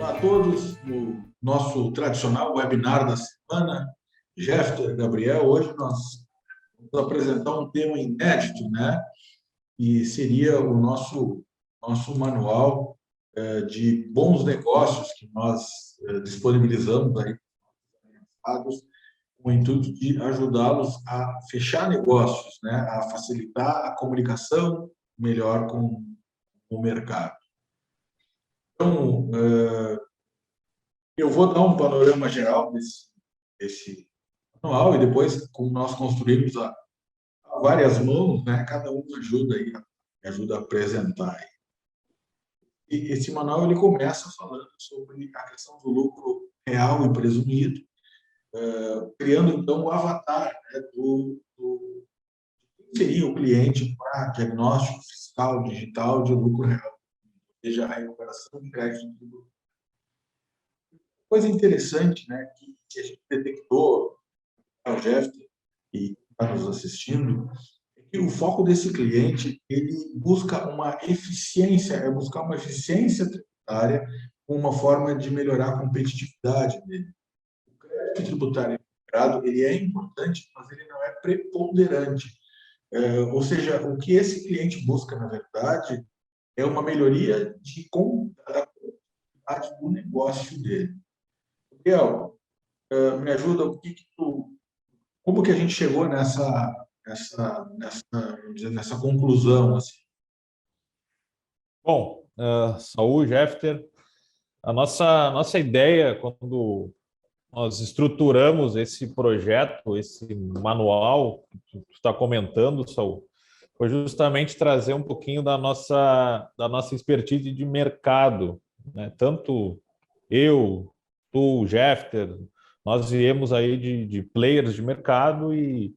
Olá a todos, no nosso tradicional webinar da semana, Jefter, Gabriel, hoje nós vamos apresentar um tema inédito, né? E seria o nosso manual de bons negócios que nós disponibilizamos aí com o intuito de ajudá-los a fechar negócios, né? A facilitar a comunicação melhor com o mercado. Então, eu vou dar um panorama geral desse manual e depois, como nós construímos a várias mãos, né, cada um ajuda a apresentar. E esse manual ele começa falando sobre a questão do lucro real e presumido, criando então o avatar, né, que seria o cliente para diagnóstico fiscal digital de lucro real, ou seja, a recuperação de crédito tributário. Coisa interessante, né, que a gente detectou, o Jeff, que está nos assistindo, é que o foco desse cliente ele busca uma eficiência, buscar uma eficiência tributária com uma forma de melhorar a competitividade dele. O crédito tributário integrado ele é importante, mas ele não é preponderante. Ou seja, o que esse cliente busca, na verdade, é uma melhoria da qualidade do negócio dele. Gabriel, me ajuda, como que a gente chegou nessa conclusão? Assim? Bom, Saúl, Jefter, a nossa ideia, quando nós estruturamos esse projeto, esse manual que tu está comentando, Saúl, foi justamente trazer um pouquinho da nossa expertise de mercado, né? Tanto eu, tu, Jefter, nós viemos aí de players de mercado e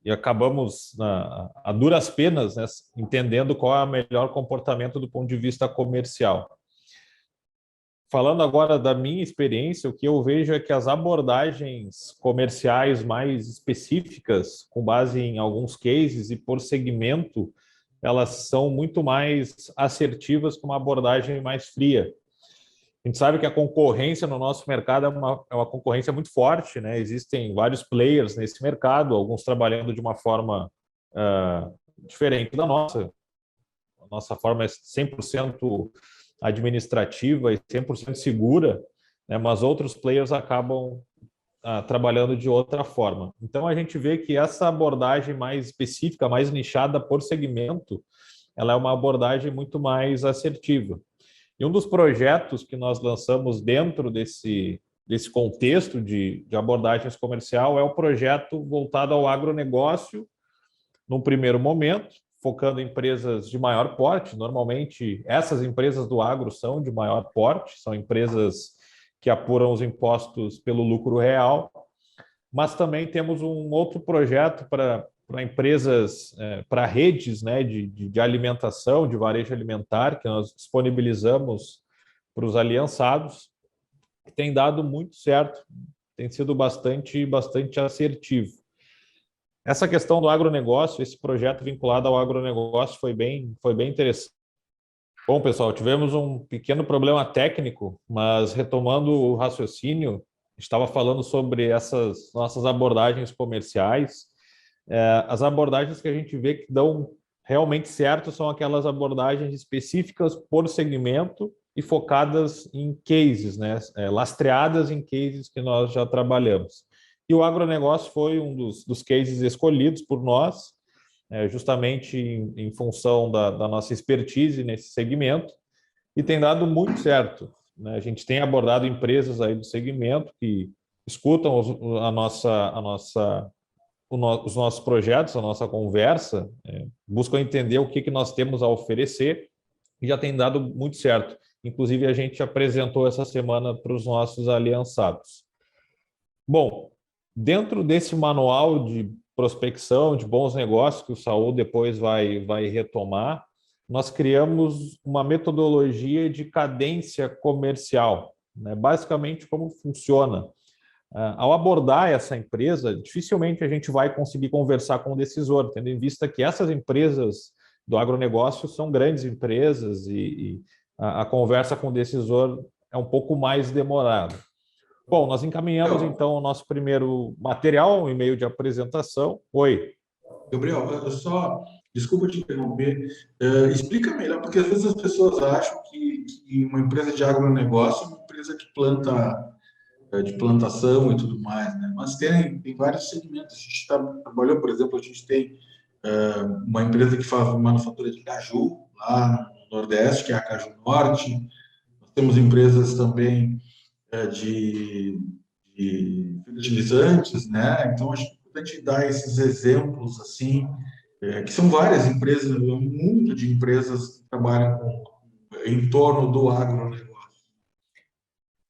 acabamos a duras penas, né, entendendo qual é o melhor comportamento do ponto de vista comercial. Falando agora da minha experiência, o que eu vejo é que as abordagens comerciais mais específicas, com base em alguns cases e por segmento, elas são muito mais assertivas que uma abordagem mais fria. A gente sabe que a concorrência no nosso mercado é uma concorrência muito forte, né? Existem vários players nesse mercado, alguns trabalhando de uma forma diferente da nossa. A nossa forma é 100% administrativa e 100% segura, né? Mas outros players acabam trabalhando de outra forma. Então, a gente vê que essa abordagem mais específica, mais nichada por segmento, ela é uma abordagem muito mais assertiva. E um dos projetos que nós lançamos dentro desse contexto de abordagens comercial é o projeto voltado ao agronegócio, num primeiro momento, focando em empresas de maior porte. Normalmente, essas empresas do agro são de maior porte, são empresas que apuram os impostos pelo lucro real, mas também temos um outro projeto para empresas, para redes, né, de alimentação, de varejo alimentar, que nós disponibilizamos para os aliançados, que tem dado muito certo, tem sido bastante assertivo. Essa questão do agronegócio, esse projeto vinculado ao agronegócio foi bem interessante. Bom, pessoal, tivemos um pequeno problema técnico, mas retomando o raciocínio, estava falando sobre essas nossas abordagens comerciais. As abordagens que a gente vê que dão realmente certo são aquelas abordagens específicas por segmento e focadas em cases, né? Lastreadas em cases que nós já trabalhamos. E o agronegócio foi um dos cases escolhidos por nós, justamente em função da nossa expertise nesse segmento, e tem dado muito certo, né? A gente tem abordado empresas aí do segmento que escutam os nossos projetos, a nossa conversa, buscam entender o que nós temos a oferecer e já tem dado muito certo. Inclusive, a gente apresentou essa semana para os nossos aliançados. Bom, dentro desse manual de prospecção, de bons negócios, que o Saúl depois vai retomar, nós criamos uma metodologia de cadência comercial, né? Basicamente, como funciona. Ao abordar essa empresa, dificilmente a gente vai conseguir conversar com o decisor, tendo em vista que essas empresas do agronegócio são grandes empresas e a conversa com o decisor é um pouco mais demorado. Bom, nós encaminhamos, então, o nosso primeiro material, um e-mail de apresentação. Oi. Gabriel, eu só, desculpa te interromper, explica melhor, porque às vezes as pessoas acham que uma empresa de agronegócio é uma empresa que planta, de plantação e tudo mais, né? Mas tem vários segmentos. A gente trabalhou, por exemplo, a gente tem uma empresa que faz manufatura de caju, lá no Nordeste, que é a Caju Norte. Nós temos empresas também de fertilizantes, né? Então, acho que é importante dar esses exemplos, assim, que são várias empresas, um mundo de empresas que trabalham em torno do agronegócio.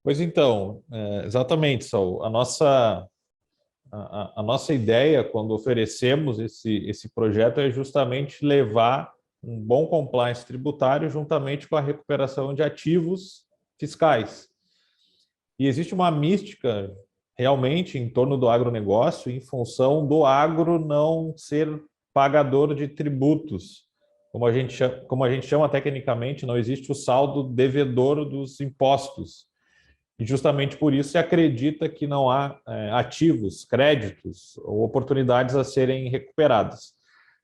Pois então, exatamente, Saul. A nossa ideia, quando oferecemos esse projeto, é justamente levar um bom compliance tributário juntamente com a recuperação de ativos fiscais. E existe uma mística realmente em torno do agronegócio em função do agro não ser pagador de tributos. Como a gente chama tecnicamente, não existe o saldo devedor dos impostos. E justamente por isso se acredita que não há ativos, créditos ou oportunidades a serem recuperadas.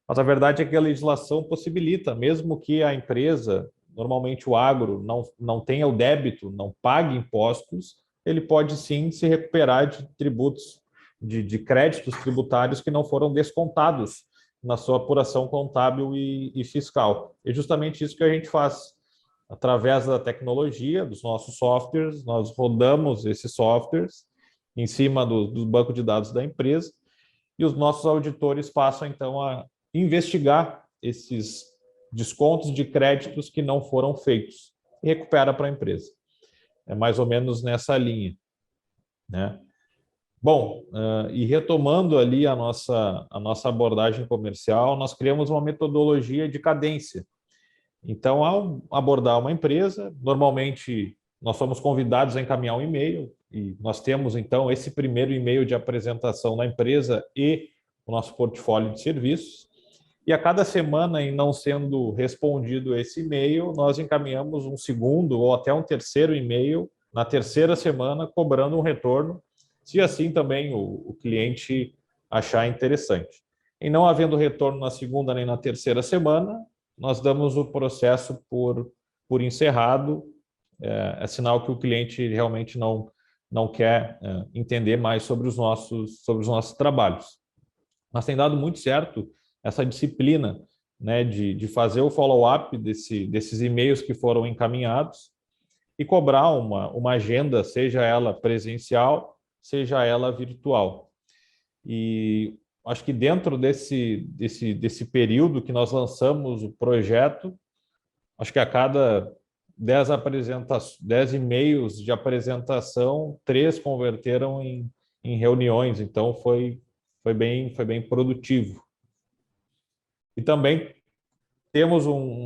Mas a verdade é que a legislação possibilita, mesmo que a empresa, normalmente o agro, não tenha o débito, não pague impostos, ele pode sim se recuperar de tributos, de créditos tributários que não foram descontados na sua apuração contábil e fiscal. É justamente isso que a gente faz. Através da tecnologia, dos nossos softwares, nós rodamos esses softwares em cima do banco de dados da empresa e os nossos auditores passam, então, a investigar esses descontos de créditos que não foram feitos e recupera para a empresa. É mais ou menos nessa linha, né? Bom, e retomando ali a nossa abordagem comercial, nós criamos uma metodologia de cadência. Então, ao abordar uma empresa, normalmente nós somos convidados a encaminhar um e-mail e nós temos, então, esse primeiro e-mail de apresentação da empresa e o nosso portfólio de serviços. E a cada semana, em não sendo respondido esse e-mail, nós encaminhamos um segundo ou até um terceiro e-mail na terceira semana, cobrando um retorno, se assim também o cliente achar interessante. E não havendo retorno na segunda nem na terceira semana, nós damos o processo por encerrado, é sinal que o cliente realmente não quer entender mais sobre os nossos trabalhos. Mas tem dado muito certo essa disciplina, né, de fazer o follow-up desses e-mails que foram encaminhados e cobrar uma agenda, seja ela presencial, seja ela virtual. E acho que dentro desse período que nós lançamos o projeto, acho que a cada 10 e-mails de apresentação, 3 converteram em reuniões, então foi bem produtivo. E também temos um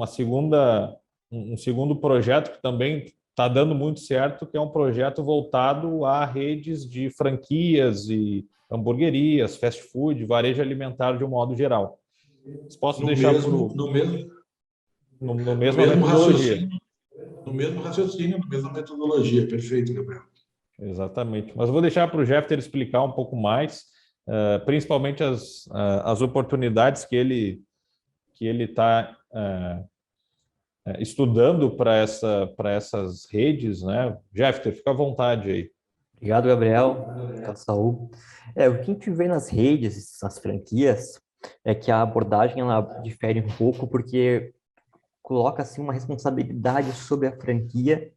segundo projeto que também está dando muito certo, que é um projeto voltado a redes de franquias e hamburguerias, fast food, varejo alimentar de um modo geral. Posso deixar no mesma metodologia. No mesmo raciocínio, na mesma metodologia. Perfeito, Gabriel. Exatamente. Mas eu vou deixar para o Jefter explicar um pouco mais, principalmente as oportunidades que ele está estudando para essas redes, né? Jefter, fica à vontade aí. Obrigado, Gabriel. Saúl. O que a gente vê nas redes, nas franquias, é que a abordagem ela difere um pouco porque coloca assim uma responsabilidade sobre a franquia,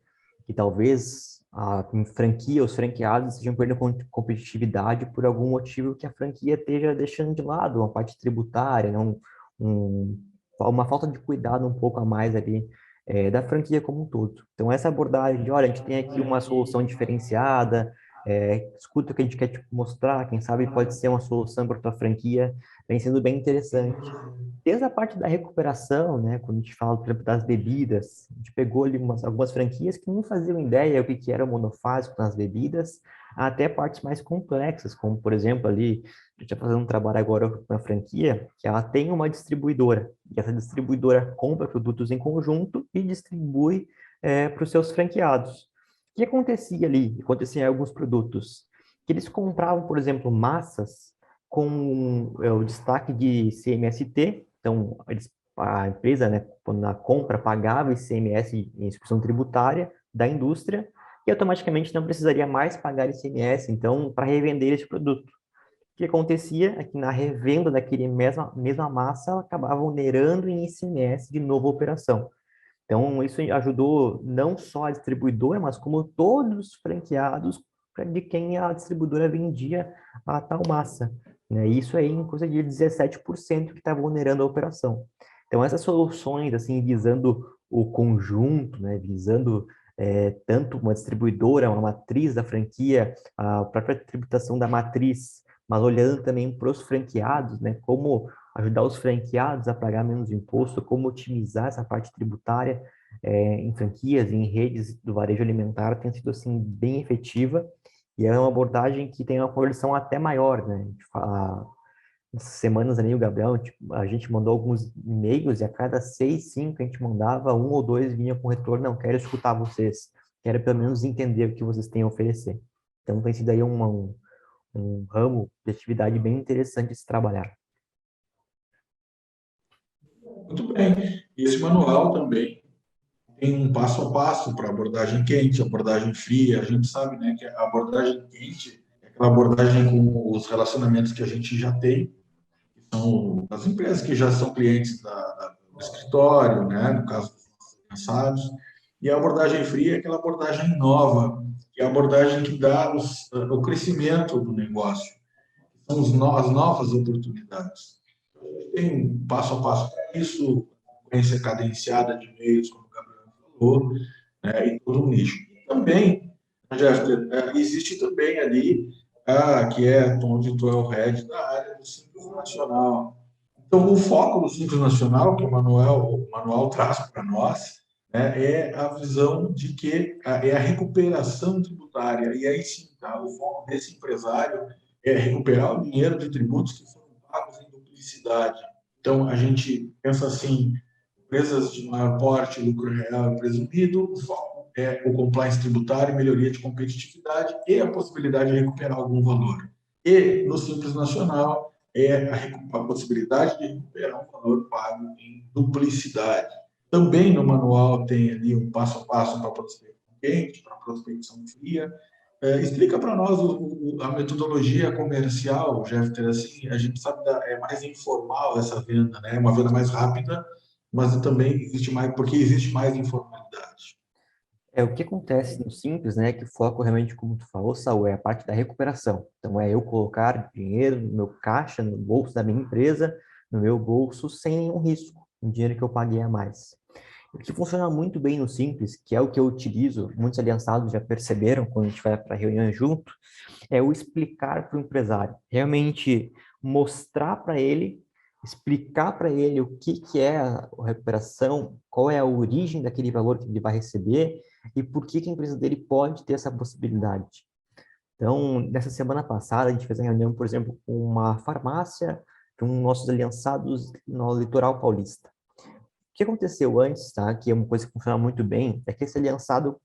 que talvez a franquia, os franqueados estejam perdendo competitividade por algum motivo que a franquia esteja deixando de lado, uma parte tributária, né? Uma falta de cuidado um pouco a mais ali da franquia como um todo. Então, essa abordagem de, olha, a gente tem aqui uma solução diferenciada, escuta o que a gente quer te mostrar, quem sabe pode ser uma solução para a tua franquia, vem sendo bem interessante. Desde a parte da recuperação, né, quando a gente fala, por exemplo, das bebidas, a gente pegou ali algumas franquias que não faziam ideia o que era o monofásico nas bebidas, até partes mais complexas, como, por exemplo, ali, a gente está fazendo um trabalho agora com uma franquia que ela tem uma distribuidora, e essa distribuidora compra produtos em conjunto e distribui para os seus franqueados. que acontecia ali? Acontecia em alguns produtos. Que eles compravam, por exemplo, massas com o destaque de CMST. Então, a empresa, né, quando na compra, pagava ICMS em inscrição tributária da indústria e automaticamente não precisaria mais pagar ICMS, então, para revender esse produto. O que acontecia é que na revenda daquele mesma massa, ela acabava onerando em ICMS de novo a operação. Então, isso ajudou não só a distribuidora, mas como todos os franqueados de quem a distribuidora vendia a tal massa. Né? Isso aí em coisa de 17% que estava onerando a operação. Então, essas soluções, assim, visando o conjunto, né? Visando tanto uma distribuidora, uma matriz da franquia, a própria tributação da matriz, mas olhando também para os franqueados, né? Como ajudar os franqueados a pagar menos imposto, como otimizar essa parte tributária em franquias, em redes do varejo alimentar, tem sido assim bem efetiva e é uma abordagem que tem uma conversão até maior, né? A gente fala, essas semanas ali, o Gabriel, tipo, a gente mandou alguns e-mails e a cada 6, 5 a gente mandava, um ou dois vinha com retorno, não, quero escutar vocês, quero pelo menos entender o que vocês têm a oferecer. Então tem sido aí um ramo de atividade bem interessante de se trabalhar. Muito bem. E esse manual também tem um passo a passo para abordagem quente, abordagem fria. A gente sabe, né, que a abordagem quente é aquela abordagem com os relacionamentos que a gente já tem, que são das empresas que já são clientes do escritório, né, no caso dos cansados. E a abordagem fria é aquela abordagem nova, que é a abordagem que dá o crescimento do negócio, são as novas oportunidades. Tem um passo a passo para isso, sequência cadenciada de e-mails, como o Gabriel falou, né, e todo um nicho. E também, Jeff, existe também ali, que é onde tu é o head da área do Simples Nacional. Então, o foco do Simples Nacional, que o manual traz para nós, né, é a visão de que é a recuperação tributária. E aí sim, tá, o foco desse empresário é recuperar o dinheiro de tributos que foram pagos em duplicidade. Então, a gente pensa assim, empresas de maior porte, lucro real e presumido, o foco é o compliance tributário, melhoria de competitividade e a possibilidade de recuperar algum valor. E, no Simples Nacional, é a possibilidade de recuperar um valor pago em duplicidade. Também no manual tem ali um passo a passo para prospecção quente, para prospecção fria. Explica para nós a metodologia comercial, Jeffter, assim, a gente sabe que é mais informal essa venda, né? É uma venda mais rápida, mas também existe mais, porque existe mais informalidade. O que acontece no Simples, né, que o foco realmente, como tu falou, Saul, é a parte da recuperação. Então, é eu colocar dinheiro no meu caixa, no bolso da minha empresa, no meu bolso, sem nenhum risco, um dinheiro que eu paguei a mais. O que funciona muito bem no Simples, que é o que eu utilizo, muitos aliançados já perceberam quando a gente vai para reunião junto, é o explicar para o empresário, realmente mostrar para ele, explicar para ele o que é a recuperação, qual é a origem daquele valor que ele vai receber e por que a empresa dele pode ter essa possibilidade. Então, nessa semana passada, a gente fez uma reunião, por exemplo, com uma farmácia, com nossos aliançados no litoral paulista. O que aconteceu antes, tá? Que é uma coisa que funciona muito bem, é que esse aliançado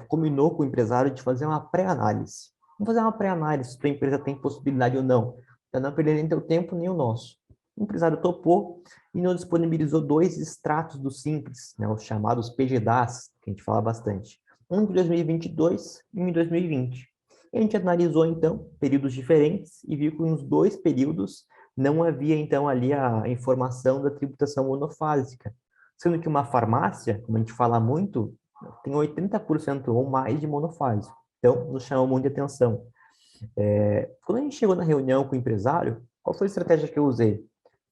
combinou com o empresário de fazer uma pré-análise. Vamos fazer uma pré-análise se a empresa tem possibilidade ou não, para não perder nem teu tempo nem o nosso. O empresário topou e nos disponibilizou 2 extratos do Simples, né, os chamados PGDAs, que a gente fala bastante. Um de 2022 e um em 2020. E a gente analisou, então, períodos diferentes e viu que nos 2 períodos não havia, então, ali a informação da tributação monofásica. Sendo que uma farmácia, como a gente fala muito, tem 80% ou mais de monofásico. Então, nos chamou muito de atenção. Quando a gente chegou na reunião com o empresário, qual foi a estratégia que eu usei?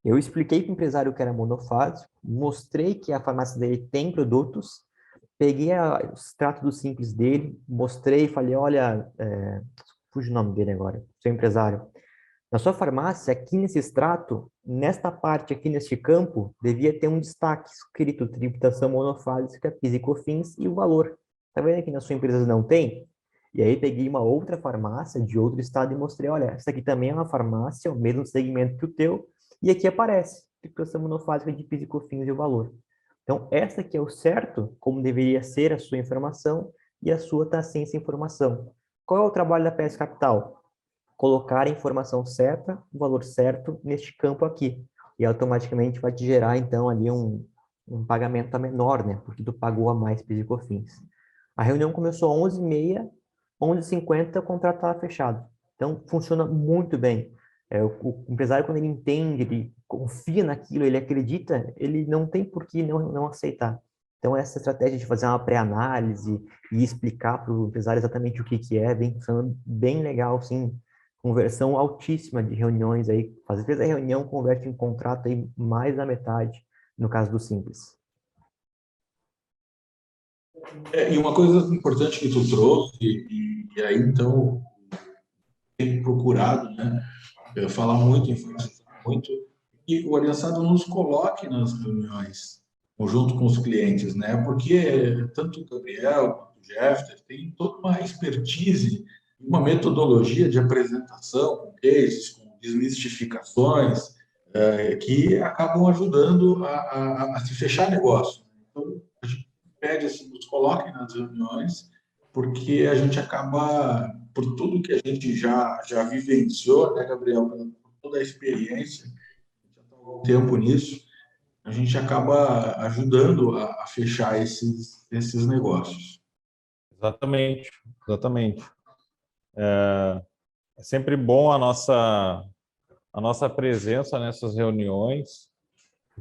Eu expliquei para o empresário que era monofásico, mostrei que a farmácia dele tem produtos, peguei o extrato do Simples dele, mostrei e falei, olha, fugiu o nome dele agora, seu empresário, na sua farmácia, aqui nesse extrato, nesta parte aqui neste campo, devia ter um destaque escrito tributação monofásica, PIS e COFINS e o valor. Tá vendo que na sua empresa não tem? E aí peguei uma outra farmácia de outro estado e mostrei, olha, essa aqui também é uma farmácia, o mesmo segmento que o teu, e aqui aparece tributação monofásica de PIS e COFINS e o valor. Então, essa aqui é o certo, como deveria ser a sua informação, e a sua está sem essa informação. Qual é o trabalho da PS Capital? Colocar a informação certa, o valor certo neste campo aqui. E automaticamente vai te gerar, então, ali um pagamento menor, né? Porque tu pagou a mais PIS e COFINS. A reunião começou às 11h30, 11h50 o contrato estava fechado. Então, funciona muito bem. O empresário, quando ele entende, ele confia naquilo, ele acredita, ele não tem por que não aceitar. Então, essa estratégia de fazer uma pré-análise e explicar para o empresário exatamente o que é, vem funcionando bem legal, sim. Conversão altíssima de reuniões aí. Às vezes a reunião converte em contrato aí mais da metade, no caso do Simples. E uma coisa importante que tu trouxe, e aí então tem procurado, né, falar muito, enfatizar muito, e o Aliançado nos coloque nas reuniões, junto com os clientes, né, porque tanto o Gabriel quanto o Jefter tem toda uma expertise, uma metodologia de apresentação, com cases, com desmistificações, que acabam ajudando a se fechar negócio. Então, a gente pede assim, nos coloquem nas reuniões, porque a gente acaba, por tudo que a gente já vivenciou, né, Gabriel, por toda a experiência, já está há algum tempo nisso, a gente acaba ajudando a fechar esses negócios. Exatamente, exatamente. É sempre bom a nossa presença nessas reuniões,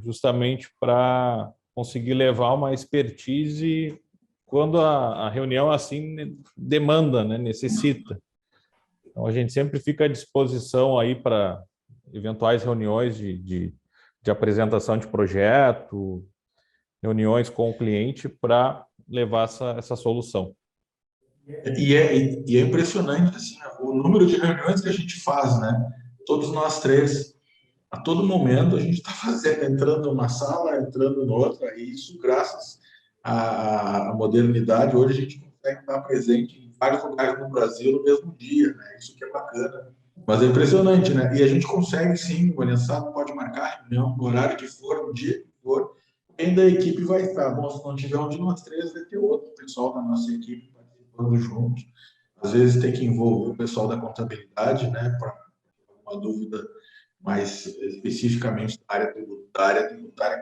justamente para conseguir levar uma expertise quando a reunião assim demanda, né, necessita. Então, a gente sempre fica à disposição aí para eventuais reuniões de apresentação de projeto, reuniões com o cliente para levar essa solução. E é impressionante assim, o número de reuniões que a gente faz, né? Todos nós três. A todo momento a gente está fazendo, entrando numa sala, entrando em outra, e isso graças à modernidade. Hoje a gente consegue estar presente em vários lugares no Brasil no mesmo dia, né? Isso que é bacana. Mas é impressionante, né? E a gente consegue sim, o Aliançado pode marcar a reunião no horário que for, no dia que for, quem da equipe vai estar. Bom, se não tiver um de nós três, vai ter outro pessoal da nossa equipe participando junto. Às vezes tem que envolver o pessoal da contabilidade, né? Para uma dúvida mais especificamente da área tributária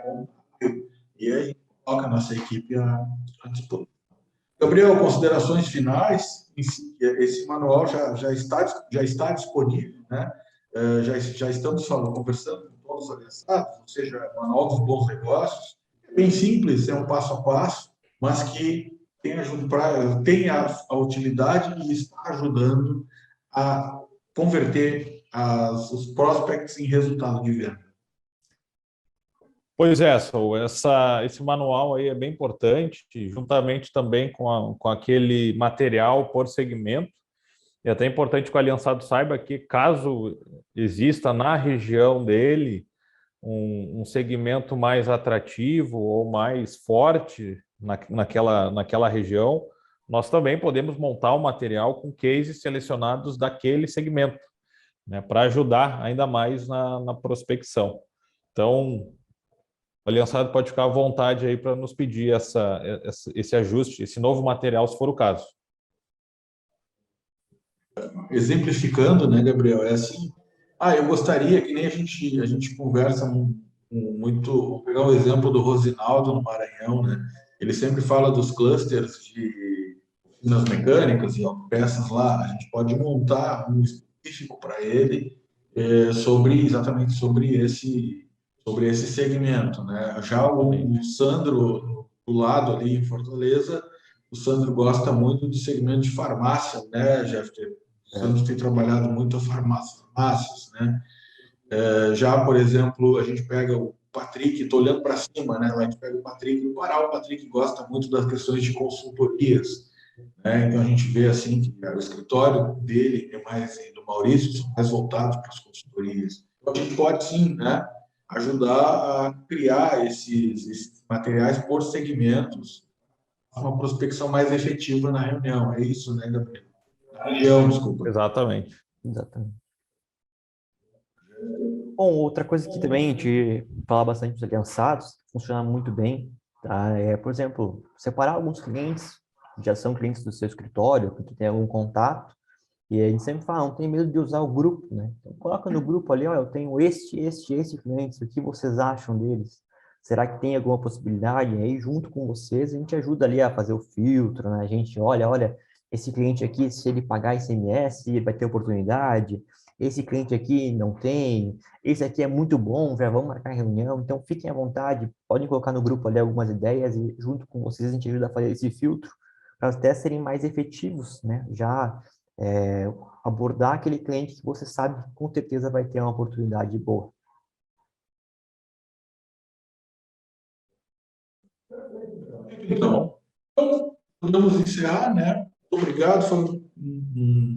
contábil, e aí a gente coloca a nossa equipe à disposição. Gabriel, considerações finais? Esse manual já está disponível, né? Já estamos conversando com todos os aliançados, ou seja, Manual dos Bons Negócios. É bem simples, é um passo a passo, mas que tem a utilidade e está ajudando a converter os prospects em resultado de venda. Pois é, Saul, esse manual aí é bem importante, juntamente também com aquele material por segmento. É até importante que o aliançado saiba que, caso exista na região dele um segmento mais atrativo ou mais forte naquela região, nós também podemos montar um material com cases selecionados daquele segmento, né, para ajudar ainda mais na prospecção. Então, o aliançado pode ficar à vontade aí para nos pedir esse ajuste, esse novo material, se for o caso. Exemplificando, né, Gabriel, é assim, eu gostaria, que nem a gente conversa muito, vou pegar o exemplo do Rosinaldo no Maranhão, né, ele sempre fala dos clusters de oficinas mecânicas e peças lá, a gente pode montar um específico para ele exatamente sobre esse segmento, né? Já o Sandro, do lado ali em Fortaleza, o Sandro gosta muito de segmento de farmácia, né, Jeff? O Sandro tem trabalhado muito a farmácias, né? Já, por exemplo, a gente pega o Patrick, estou olhando para cima, né? A gente pega o Patrick e o Pará. O Patrick gosta muito das questões de consultorias, né? Então a gente vê assim que o escritório dele é mais do Maurício, são mais voltados para as consultorias. Então a gente pode sim, né, ajudar a criar esses materiais por segmentos, uma prospecção mais efetiva na reunião. É isso, né, Gabriel? Na região, desculpa. Exatamente. Exatamente. Bom, outra coisa que também a gente fala bastante dos aliançados, funciona muito bem, tá? Por exemplo, separar alguns clientes já são clientes do seu escritório, que tu tem algum contato, e a gente sempre fala, não tem medo de usar o grupo, né? Então, coloca no grupo ali, ó, eu tenho este cliente, o que vocês acham deles? Será que tem alguma possibilidade? E aí, junto com vocês, a gente ajuda ali a fazer o filtro, né? A gente olha, esse cliente aqui, se ele pagar ICMS, ele vai ter oportunidade. Esse cliente aqui não tem. Esse aqui é muito bom, já vamos marcar reunião. Então, fiquem à vontade, podem colocar no grupo ali algumas ideias e junto com vocês a gente ajuda a fazer esse filtro para os testes serem mais efetivos, né? Já é, abordar aquele cliente que você sabe que com certeza vai ter uma oportunidade boa. Então, podemos encerrar, né? Obrigado,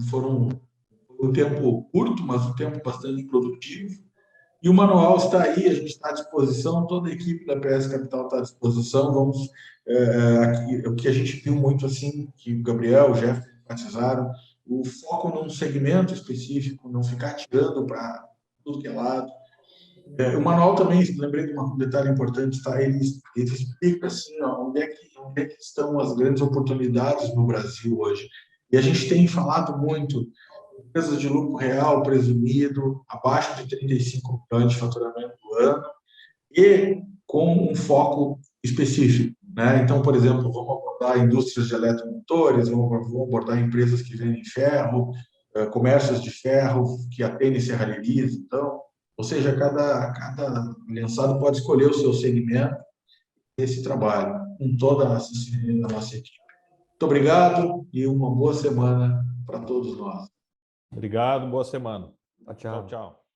foram um tempo curto, mas um tempo bastante produtivo. E o manual está aí, a gente está à disposição, toda a equipe da PS Capital está à disposição. Vamos, aqui, o que a gente viu muito assim, que o Gabriel, o Jeff enfatizaram, o foco num segmento específico, não ficar tirando para tudo que é lado. O manual também, lembrei de um detalhe importante, tá? Ele explica assim, ó, onde é que estão as grandes oportunidades no Brasil hoje. E a gente tem falado muito empresas de lucro real presumido, abaixo de 35 milhões de faturamento do ano, e com um foco específico, né? Então, por exemplo, vamos abordar indústrias de eletromotores, vamos abordar empresas que vendem ferro, comércios de ferro, que atendem serralherias, então, ou seja, cada aliançado pode escolher o seu segmento desse trabalho, com toda a assistência da nossa equipe. Muito obrigado e uma boa semana para todos nós. Obrigado, boa semana. Tchau, Tchau, tchau. tchau.